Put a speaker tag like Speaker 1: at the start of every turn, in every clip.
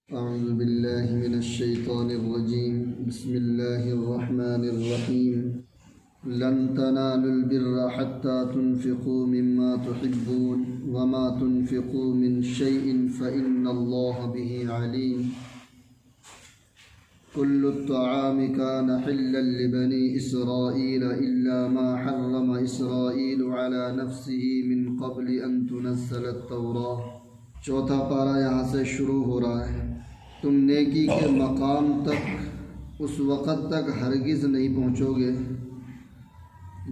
Speaker 1: अऊज़ु बिल्लाहि मिनश्शैतानिर्रजीम बिस्मिल्लाहिर्रहमानिर्रहीम लन तनालुल बिर्रा हत्ता तुनफ़िक़ू मिम्मा तुहिब्बून वमा तुनफ़िक़ू मिन शैइन फ़इन्नल्लाहा बिही अलीम कुल्लु त्तआमि कान हिल्लन लिबनी इसराईल इल्ला मा हर्रम इसराईलु अला नफ्सिही मिन क़ब्ल अन तुनज़्ज़लत तौराह। चौथा पारा यहाँ से शुरू हो रहा है। तुम नेकी के मकाम तक उस वक़्त तक हरगिज़ नहीं पहुँचोगे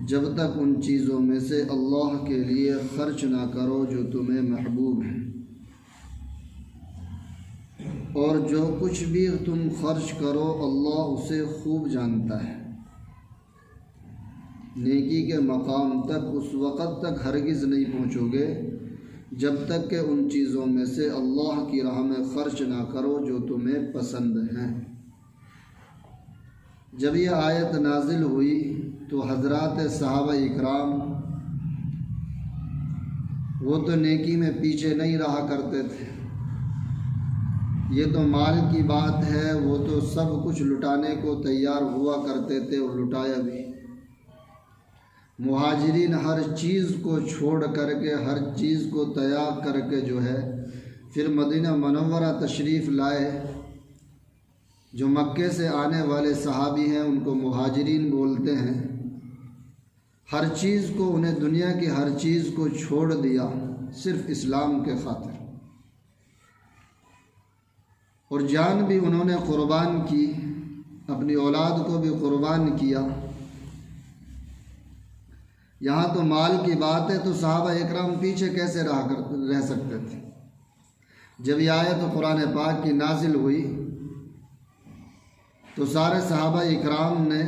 Speaker 1: जब तक उन चीज़ों में से अल्लाह के लिए ख़र्च ना करो जो तुम्हें महबूब है, और जो कुछ भी तुम खर्च करो अल्लाह उसे खूब जानता है। नेकी के मकाम तक उस वक़्त तक हरगिज़ नहीं पहुँचोगे जब तक कि उन चीज़ों में से अल्लाह की राह में ख़र्च ना करो जो तुम्हें पसंद हैं। जब यह आयत नाजिल हुई तो हज़रात सहाबा इकराम वो तो नेकी में पीछे नहीं रहा करते थे। ये तो माल की बात है, वो तो सब कुछ लुटाने को तैयार हुआ करते थे और लुटाया भी। मुहाजिरीन हर चीज़ को छोड़ करके, हर चीज़ को त्याग करके जो है फिर मदीना मनव्वरा तशरीफ़ लाए। जो मक्के से आने वाले सहाबी हैं उनको मुहाजिरीन बोलते हैं। हर चीज़ को, उन्हें दुनिया की हर चीज़ को छोड़ दिया सिर्फ़ इस्लाम के खातिर, और जान भी उन्होंने क़ुर्बान की, अपनी औलाद को भी क़ुर्बान किया। यहाँ तो माल की बात है तो सहाबा इकराम पीछे कैसे रह सकते थे। जब यह आयत तो कुरान पाक की नाजिल हुई तो सारे सहाबा इकराम ने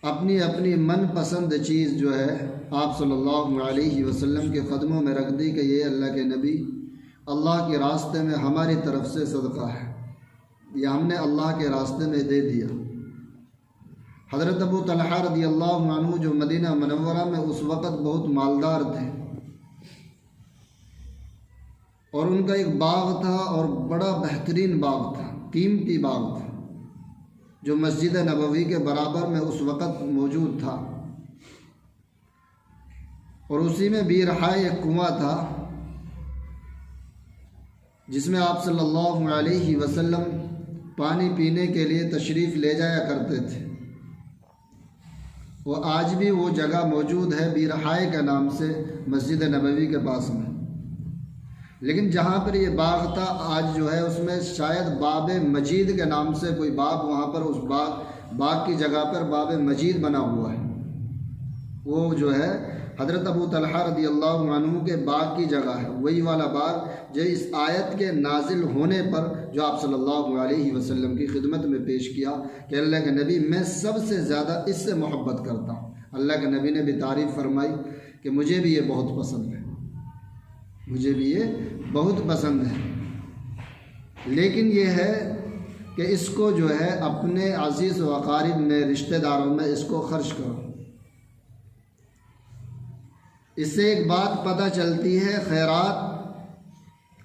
Speaker 1: अपनी अपनी मनपसंद चीज़ जो है आप सल्लल्लाहु अलैहि वसल्लम के क़दमों में रख दी कि ये अल्लाह के नबी, अल्लाह के रास्ते में हमारी तरफ से सदका है, यह हमने अल्लाह के रास्ते में दे दिया। हज़रत अबू तलहा रज़ियल्लाहु अन्हु जो मदीना मनव्वरा में उस वक़्त बहुत मालदार थे, और उनका एक बाग था और बड़ा बेहतरीन बाग था, कीमती बाग था, जो मस्जिद नबवी के बराबर में उस वक़्त मौजूद था। और उसी में बीरहा एक कुआं था जिसमें आप सल्लल्लाहु अलैहि वसल्लम पानी पीने के लिए तशरीफ़ ले जाया करते थे। वो आज भी वो जगह मौजूद है बीरहाए के नाम से मस्जिद नबवी के पास में। लेकिन जहाँ पर ये बाग था आज जो है उसमें शायद बाब मजीद के नाम से कोई बाग, वहाँ पर उस बाग की जगह पर बाब मजीद बना हुआ है। वो जो है हज़रत अबू तलहा रज़ियल्लाहु अन्हु के बाग की जगह है, वही वाला बाग जो इस आयत के नाजिल होने पर जो आप सल्लल्लाहु अलैहि वसल्लम की खिदमत में पेश किया कि अल्लाह के नबी मैं सबसे ज़्यादा इससे मोहब्बत करता हूँ। अल्लाह के नबी ने भी तारीफ़ फरमाई कि मुझे भी ये बहुत पसंद है, मुझे भी ये बहुत पसंद है। लेकिन ये है कि इसको जो है अपने अज़ीज़ व अक़ारिब में, रिश्तेदारों में इसको खर्च करो। इससे एक बात पता चलती है, खैरात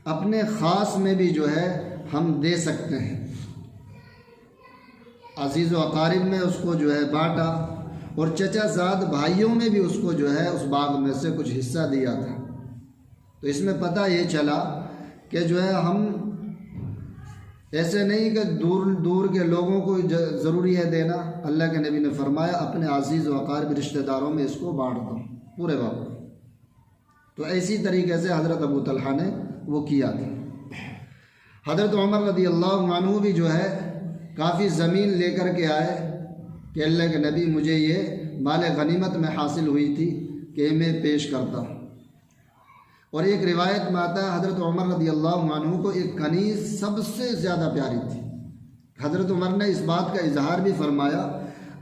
Speaker 1: अपने ख़ास में भी जो है हम दे सकते हैं। अज़ीज़ व अक़ारिब में उसको जो है बाँटा, और चचाज़ाद भाइयों में भी उसको जो है उस बाग में से कुछ हिस्सा दिया था। तो इसमें पता ये चला कि जो है हम ऐसे नहीं कि दूर दूर के लोगों को ज़रूरी है देना। अल्लाह के नबी ने फरमाया अपने अज़ीज़ व अक़ारिब रिश्तेदारों में इसको बाँट दो पूरे बाग। तो इसी तरीके से हज़रत अबू तलहा ने वो किया था। हज़रत उमर रज़ियल्लाहु अन्हु भी जो है काफ़ी ज़मीन लेकर के आए कि अल्लाह के नबी मुझे ये माल गनीमत में हासिल हुई थी कि मैं पेश करता हूँ। और एक रिवायत में आता है हज़रत उमर रज़ियल्लाहु अन्हु को एक कनीज़ सबसे ज़्यादा प्यारी थी। हज़रत उमर ने इस बात का इजहार भी फरमाया,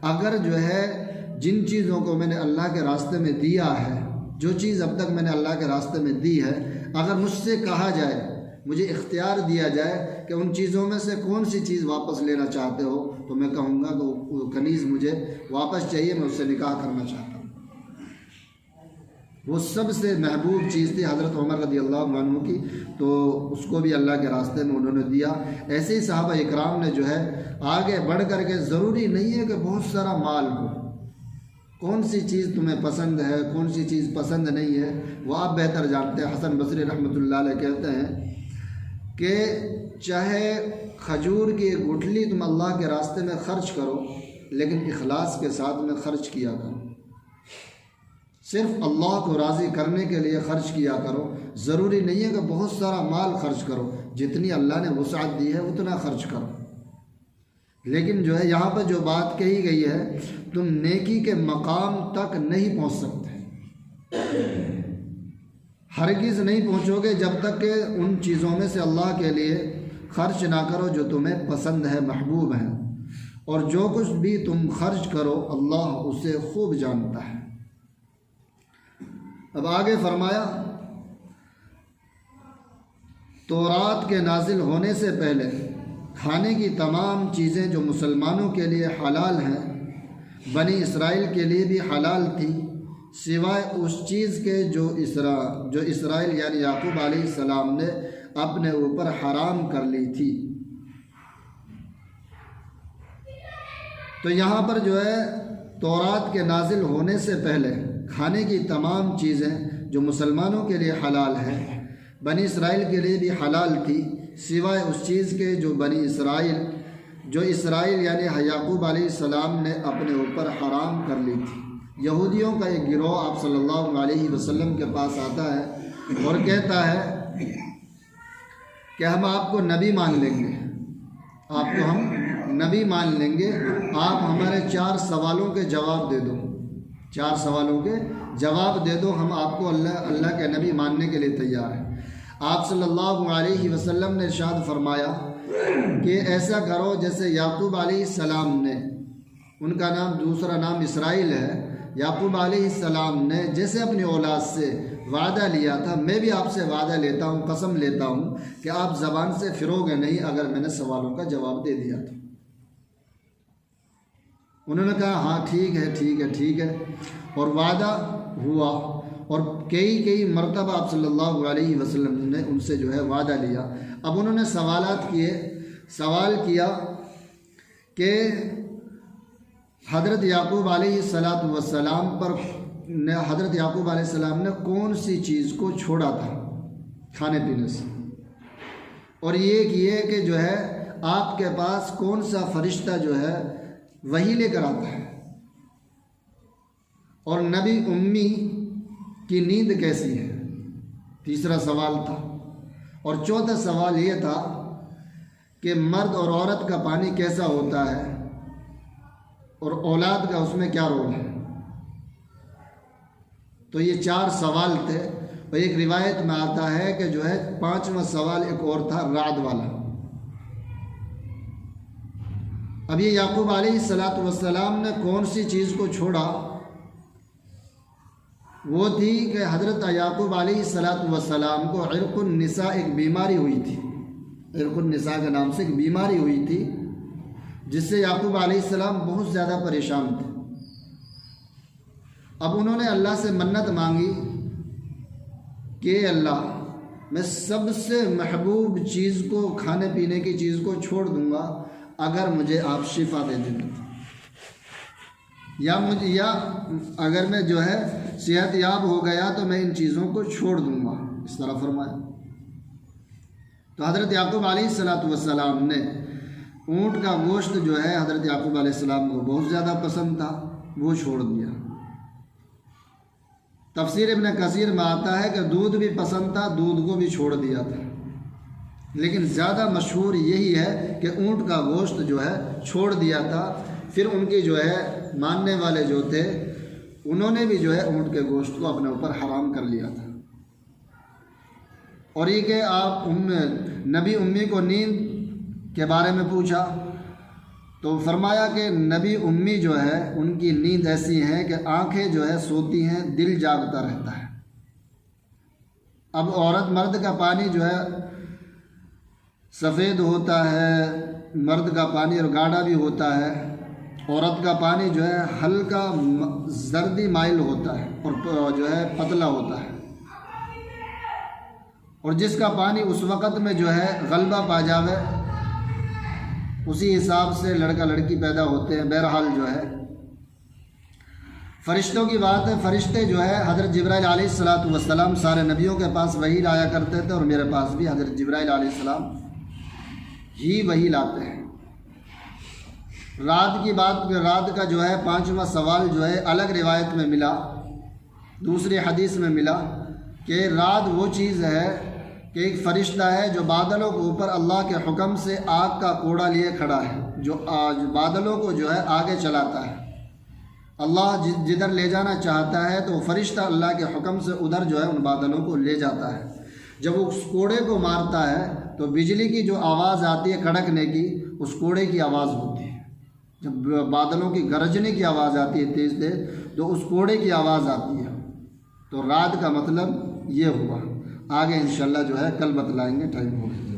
Speaker 1: अगर जो है जिन चीज़ों को मैंने अल्लाह के रास्ते में दिया है, जो चीज़ अब तक मैंने अल्लाह के रास्ते में दी है, अगर मुझसे कहा जाए, मुझे इख्तियार दिया जाए कि उन चीज़ों में से कौन सी चीज़ वापस लेना चाहते हो, तो मैं कहूँगा कि वो कनीज़ मुझे वापस चाहिए, मैं उससे निकाह करना चाहता हूँ। वो सबसे महबूब चीज़ थी हज़रत उमर रज़ियल्लाहु अन्हु की, तो उसको भी अल्लाह के रास्ते में उन्होंने दिया। ऐसे ही सहाबा इकराम ने जो है आगे बढ़ कर के, ज़रूरी नहीं है कि बहुत सारा माल हो, कौन सी चीज़ तुम्हें पसंद है, कौन सी चीज़ पसंद नहीं है, वो आप बेहतर जानते हैं। हसन बसरी रहमतुल्लाह अलैह कहते हैं कि चाहे खजूर की एक गुठली तुम अल्लाह के रास्ते में ख़र्च करो, लेकिन इखलास के साथ में ख़र्च किया करो, सिर्फ अल्लाह को राज़ी करने के लिए ख़र्च किया करो। ज़रूरी नहीं है कि बहुत सारा माल खर्च करो, जितनी अल्लाह ने वुसअत दी है उतना खर्च करो। लेकिन जो है यहाँ पर जो बात कही गई है, तुम नेकी के मकाम तक नहीं पहुँच सकते, हरगिज़ नहीं पहुँचोगे जब तक कि उन चीज़ों में से अल्लाह के लिए ख़र्च ना करो जो तुम्हें पसंद है, महबूब है। और जो कुछ भी तुम खर्च करो अल्लाह उसे खूब जानता है। अब आगे फरमाया, तौरात के नाजिल होने से पहले खाने की तमाम चीज़ें जो मुसलमानों के लिए हलाल हैं, बनी इसराइल के लिए भी हलाल थी, सिवाय उस चीज़ के जो इसराइल यानी याकूब अलैहिस्सलाम ने अपने ऊपर हराम कर ली थी। तो यहाँ पर जो है तौरात के नाजिल होने से पहले खाने की तमाम चीज़ें जो मुसलमानों के लिए हलाल हैं, बनी इसराइल के लिए भी हलाल थी, सिवाय उस चीज़ के जो इसराइल यानी याकूब अलैहिस्सलाम ने अपने ऊपर हराम कर ली थी। यहूदियों का एक गिरोह आप सल्लल्लाहु अलैहि वसल्लम के पास आता है और कहता है कि हम आपको नबी मान लेंगे, आपको हम नबी मान लेंगे, आप हमारे 4 सवालों के जवाब दे दो, 4 सवालों के जवाब दे दो, हम आपको अल्लाह के नबी मानने के लिए तैयार हैं। आप सल्लल्लाहु अलैहि वसल्लम ने इरशाद फरमाया कि ऐसा करो जैसे याकूब अलैहिस्सलाम ने, उनका नाम दूसरा नाम इसराइल है, याकूब अलैहिस्सलाम ने जैसे अपनी औलाद से वादा लिया था, मैं भी आपसे वादा लेता हूँ, कसम लेता हूँ कि आप ज़बान से फिरोगे नहीं अगर मैंने सवालों का जवाब दे दिया था। उन्होंने कहा हाँ ठीक है ठीक है ठीक है, और वादा हुआ और कई मरतबा आप सल्लल्लाहु अलैहि वसल्लम ने उनसे जो है वादा लिया। अब उन्होंने सवाल किया कि हज़रत याकूब अलैहिस्सलातु वस्सलाम पर हज़रत याकूब अलैहिस्सलाम ने कौन सी चीज़ को छोड़ा था खाने पीने से, और ये कि जो है आपके पास कौन सा फरिश्ता जो है वही लेकर आता है, और नबी उम्मी की नींद कैसी है, तीसरा सवाल था। और चौथा सवाल ये था कि मर्द और औरत का पानी कैसा होता है और औलाद का उसमें क्या रोल है। तो ये 4 सवाल थे, और एक रिवायत में आता है कि जो है 5वां सवाल एक और था, राद वाला। अब ये याकूब अलैहिस्सलातु वस्सलाम ने कौन सी चीज़ को छोड़ा, वो थी कि हज़रत याकूब अलैहिस्सलातु वस्सलाम को इर्कुन निसा एक बीमारी हुई थी, इर्कुन निसा के नाम से एक बीमारी हुई थी, जिससे याकूब अलैहिस्सलाम बहुत ज़्यादा परेशान थे। अब उन्होंने अल्लाह से मन्नत मांगी कि अल्लाह, मैं सबसे महबूब चीज़ को, खाने पीने की चीज़ को छोड़ दूँगा अगर मुझे आप शिफा दे देंगे, या अगर मैं जो है सेहत याब हो गया तो मैं इन चीज़ों को छोड़ दूँगा, इस तरह फरमाया। तो हज़रत याकूब अलैहिस्सलातु वस्सलाम ने ऊँट का गोश्त जो है हज़रत याकूब अलैहिस्सलाम को बहुत ज़्यादा पसंद था, वो छोड़ दिया। तफसीर इब्न कसीर में आता है कि दूध भी पसंद था, दूध को भी छोड़ दिया था, लेकिन ज़्यादा मशहूर यही है कि ऊँट का गोश्त जो है छोड़ दिया था। फिर उनके जो है मानने वाले जो थे उन्होंने भी जो है ऊँट के गोश्त को अपने ऊपर हराम कर लिया था। और ये कि आप नबी उम्मी को नींद के बारे में पूछा तो फरमाया कि नबी उम्मी जो है उनकी नींद ऐसी है कि आंखें जो है सोती हैं, दिल जागता रहता है। अब औरत मर्द का पानी जो है सफ़ेद होता है, मर्द का पानी और गाढ़ा भी होता है, औरत का पानी जो है हल्का जर्दी माइल होता है और जो है पतला होता है, और जिसका पानी उस वक़्त में जो है गलबा पा जावे उसी हिसाब से लड़का लड़की पैदा होते हैं। बहरहाल जो है फ़रिश्तों की बात है, फ़रिश्ते जो है हज़रत जिब्राइल अलैहिस्सलातु वस्सलाम सारे नबियों के पास वही लाया करते थे, और मेरे पास भी हज़रत जिब्राइल अलैहिस्सलाम ही वही लाते हैं। रात की बात, रात का जो है 5वां सवाल जो है अलग रिवायत में मिला, दूसरी हदीस में मिला कि रात वो चीज़ है कि एक फ़रिश्ता है जो बादलों के ऊपर अल्लाह के हुक्म से आग का कोड़ा लिए खड़ा है, जो बादलों को जो है आगे चलाता है। अल्लाह जिधर ले जाना चाहता है तो फ़रिश्ता अल्लाह के हुक्म से उधर जो है उन बादलों को ले जाता है। जब वो उस कोड़े को मारता है तो बिजली की जो आवाज़ आती है कड़कने की, उस कोड़े की आवाज़ होती है। जब बादलों की गरजने की आवाज़ आती है तेज़ तेज़, तो उस कोड़े की आवाज़ आती है। तो रात का मतलब ये हुआ। आगे इंशाल्लाह जो है कल बतलाएंगे, टाइम हो गया।